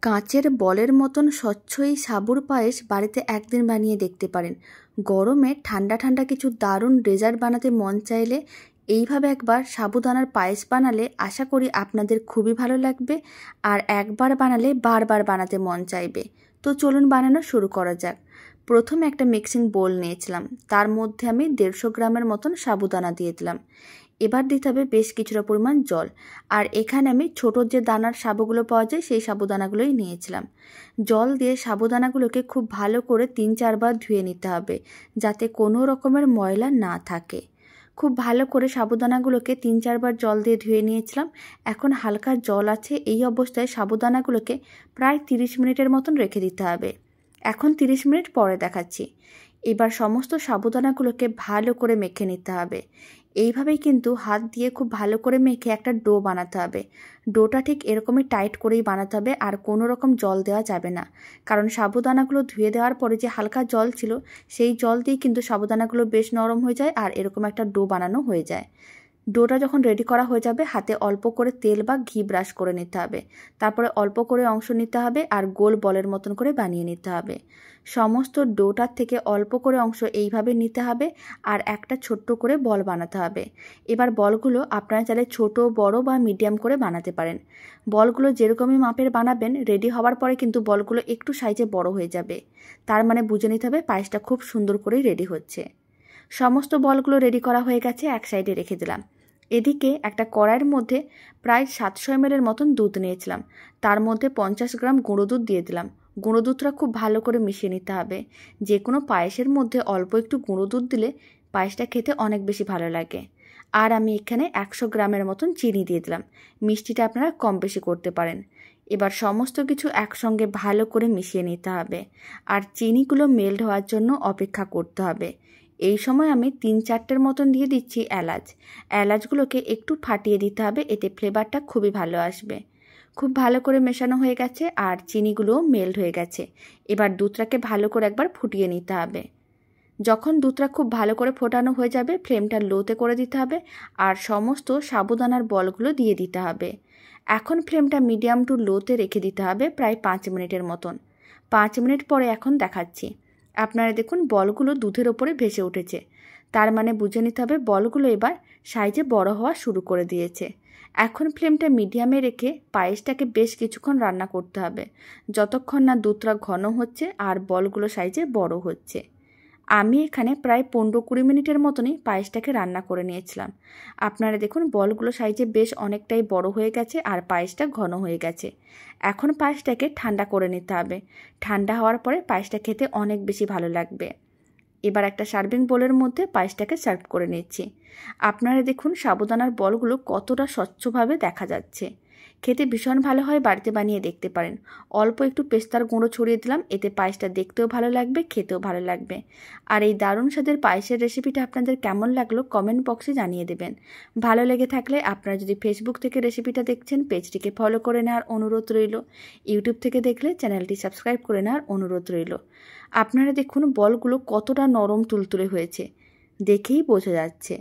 কাঁচের বলের মতন স্বচ্ছ এই সাবুর পায়েস বাড়িতে একদিন বানিয়ে দেখতে পারেন। গরমে ঠান্ডা ঠান্ডা কিছু দারুণ ডেজার্ট বানাতে মন চাইলে এইভাবে একবার সাবুদানার পায়েস বানালে আশা করি আপনাদের খুবই ভালো লাগবে, আর একবার বানালে বারবার বানাতে মন চাইবে। তো চলুন বানানো শুরু করা যাক। প্রথমে একটা মিক্সিং বোল নিয়েছিলাম, তার মধ্যে আমি 150 গ্রামের মতন সাবুদানা দিয়ে দিলাম। এবার দিতে হবে বেশ কিছুটা পরিমাণ জল, আর এখানে আমি ছোট যে দানার সাবুগুলো পাওয়া যায় সেই সাবুদানাগুলোই নিয়েছিলাম। জল দিয়ে সাবুদানাগুলোকে খুব ভালো করে 3-4 বার ধুয়ে নিতে হবে, যাতে কোনো রকমের ময়লা না থাকে। খুব ভালো করে সাবুদানাগুলোকে 3-4 বার জল দিয়ে ধুয়ে নিয়েছিলাম। এখন হালকা জল আছে, এই অবস্থায় সাবুদানাগুলোকে প্রায় 30 মিনিটের মতন রেখে দিতে হবে। এখন 30 মিনিট পরে দেখাচ্ছি। এবার সমস্ত সাবুদানাগুলোকে ভালো করে মেখে নিতে হবে। এইভাবেই কিন্তু হাত দিয়ে খুব ভালো করে মেখে একটা ডো বানাতে হবে। ডোটা ঠিক এরকমই টাইট করেই বানাতে হবে, আর কোনো রকম জল দেওয়া যাবে না, কারণ সাবুদানাগুলো ধুয়ে দেওয়ার পরে যে হালকা জল ছিল সেই জল দিয়ে কিন্তু সাবুদানাগুলো বেশ নরম হয়ে যায়, আর এরকম একটা ডো বানানো হয়ে যায়। ডোটা যখন রেডি করা হয়ে যাবে, হাতে অল্প করে তেল বা ঘি ব্রাশ করে নিতে হবে। তারপরে অল্প করে অংশ নিতে হবে আর গোল বলের মতন করে বানিয়ে নিতে হবে। সমস্ত ডোটার থেকে অল্প করে অংশ এইভাবে নিতে হবে, আর একটা ছোট্ট করে বল বানাতে হবে। এবার বলগুলো আপনারা চাইলে ছোট, বড় বা মিডিয়াম করে বানাতে পারেন। বলগুলো যেরকমই মাপের বানাবেন, রেডি হওয়ার পরে কিন্তু বলগুলো একটু সাইজে বড় হয়ে যাবে। তার মানে বুঝে নিতে হবে পায়েসটা খুব সুন্দর করেই রেডি হচ্ছে। সমস্ত বলগুলো রেডি করা হয়ে গেছে, এক সাইডে রেখে দিলাম। এদিকে একটা কড়াইয়ের মধ্যে প্রায় 700 ml মতন দুধ নিয়েছিলাম, তার মধ্যে 50 গ্রাম গুঁড়ো দুধ দিয়ে দিলাম। গুঁড়ো দুধটা খুব ভালো করে মিশিয়ে নিতে হবে। যে কোনো পায়েসের মধ্যে অল্প একটু গুঁড়ো দুধ দিলে পায়েসটা খেতে অনেক বেশি ভালো লাগে। আর আমি এখানে 100 গ্রামের মতন চিনি দিয়ে দিলাম। মিষ্টিটা আপনারা কম বেশি করতে পারেন। এবার সমস্ত কিছু একসঙ্গে ভালো করে মিশিয়ে নিতে হবে, আর চিনিগুলো মেল্ট হওয়ার জন্য অপেক্ষা করতে হবে। এই সময় আমি 3-4টের মতন দিয়ে দিচ্ছি এলাচ। এলাচগুলোকে একটু ফাটিয়ে দিতে হবে, এতে ফ্লেভারটা খুবই ভালো আসবে। খুব ভালো করে মেশানো হয়ে গেছে, আর চিনিগুলোও মেল্ট হয়ে গেছে। এবার দুধটাকে ভালো করে একবার ফুটিয়ে নিতে হবে। যখন দুধটা খুব ভালো করে ফোটানো হয়ে যাবে, ফ্লেমটা লোতে করে দিতে হবে, আর সমস্ত সাবুদানার বলগুলো দিয়ে দিতে হবে। এখন ফ্লেমটা মিডিয়াম টু লোতে রেখে দিতে হবে প্রায় 5 মিনিটের মতন। 5 মিনিট পরে এখন দেখাচ্ছি। আপনারা দেখুন বলগুলো দুধের ওপরে ভেসে উঠেছে, তার মানে বুঝে নিতে হবে বলগুলো এবার সাইজে বড় হওয়া শুরু করে দিয়েছে। এখন ফ্লেমটা মিডিয়ামে রেখে পায়েসটাকে বেশ কিছুক্ষণ রান্না করতে হবে, যতক্ষণ না দুধটা ঘন হচ্ছে আর বলগুলো সাইজে বড় হচ্ছে। আমি এখানে প্রায় 15-20 মিনিটের মতনই পায়েসটাকে রান্না করে নিয়েছিলাম। আপনারা দেখুন বলগুলো সাইজে বেশ অনেকটাই বড় হয়ে গেছে, আর পায়েসটা ঘন হয়ে গেছে। এখন পায়েসটাকে ঠান্ডা করে নিতে হবে। ঠান্ডা হওয়ার পরে পায়েসটা খেতে অনেক বেশি ভালো লাগবে। এবার একটা সার্ভিং বোলের মধ্যে পায়েসটাকে সার্ভ করে নিচ্ছি। আপনারা দেখুন সাবুদানার বলগুলো কতটা স্বচ্ছভাবে দেখা যাচ্ছে। খেতে ভীষণ ভালো হয়, বাড়িতে বানিয়ে দেখতে পারেন। অল্প একটু পেস্তার গুঁড়ো ছড়িয়ে দিলাম, এতে পায়েসটা দেখতেও ভালো লাগবে, খেতেও ভালো লাগবে। আর এই দারুণ স্বাদের পায়েসের রেসিপিটা আপনাদের কেমন লাগলো কমেন্ট বক্সে জানিয়ে দেবেন। ভালো লেগে থাকলে আপনারা যদি ফেসবুক থেকে রেসিপিটা দেখছেন, পেজটিকে ফলো করে নেওয়ার অনুরোধ রইল। ইউটিউব থেকে দেখলে চ্যানেলটি সাবস্ক্রাইব করে নেওয়ার অনুরোধ রইল। আপনারা দেখুন বলগুলো কতটা নরম তুলতুলে হয়েছে, দেখেই বোঝা যাচ্ছে।